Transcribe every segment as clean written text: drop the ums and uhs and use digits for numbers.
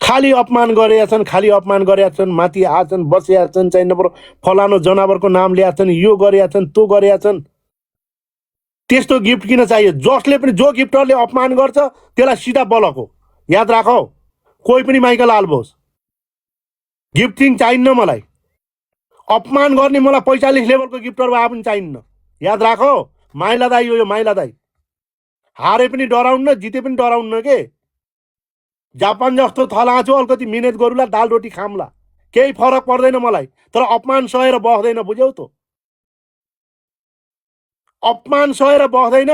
खाली अपमान गरेका छन्, खाली अपमान गरेका छन्, माथि आछन्, बसेका छन्, चाहिँ नपर फलानो जनावरको नाम ल्याएका छन्, यो गरेका छन्, त्यो गरेका छन्। त्यस्तो गिफ्ट किन चाहियो? जसले पनि, जो गिफ्टरले अपमान गर्छ त्यसलाई सिधा ब्लक हो, याद राख। कोही पनि माइकल हाल्नुहोस्, गिफ्टिङ चाहिन्न मलाई। अपमान गर्ने मलाई 45 लेभलको गिफ्टर भए पनि चाहिन्न, याद राख। माइला दाई हो यो, माइला दाई। हारे पनि डराउन्न, जिते पनि डराउन्न के। जापान जस्तो थलाछु, अलिकति मिहिनेत गरौँला, दाल रोटी खामला, केही फरक पर्दैन मलाई। तर अपमान सहेर बस्दैन, बुझ्यौ त? अपमान सहेर बस्दैन,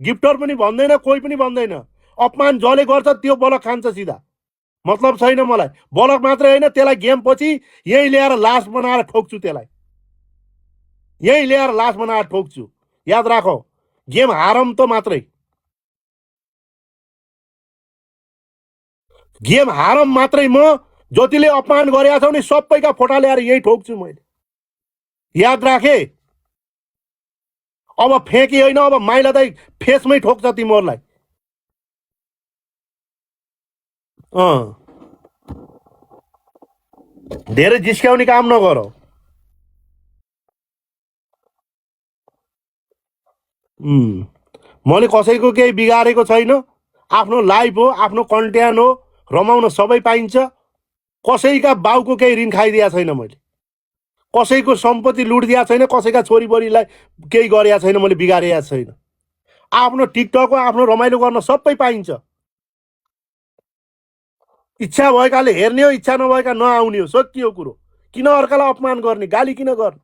गिफ्टर पनि भन्दैन, कोही पनि भन्दैन। अपमान जसले गर्छ त्यो बलक खान्छ सिधा, मतलब छैन मलाई। बलक मात्रै होइन, त्यसलाई गेम पछि यही ल्याएर लास बनाएर ठोक्छु, त्यसलाई यही ल्याएर लास बनाएर ठोक्छु, याद राख। गेम हारम त मात्रै, गेम हारम मात्रै। म जतिले अपमान गरेका छौ नि सबैका फोटा ल्याएर यही ठोक्छु मैले, याद राखे। अब फेके होइन, अब माइला दाई फेसमै ठोक्छ तिमीहरूलाई। धेरै जिस्क्याउने काम नगर। मैले कसैको केही बिगारेको छैन। आफ्नो लाइफ हो, आफ्नो कन्टेन्ट हो, रमाउन सबै पाइन्छ। कसैका बाउको केही ऋण खाइदिया छैन मैले, कसैको सम्पत्ति लुटिदिया छैन, कसैका छोरीबोरीलाई केही गरेका छैन, मैले बिगारेका छैन। आफ्नो टिकटक हो, आफ्नो रमाइलो गर्न सबै पाइन्छ। इच्छा भएकाले हेर्ने हो, इच्छा नभएका नआउने हो, सकियो कुरो। किन अर्कालाई अपमान गर्ने, गाली किन गर्ने?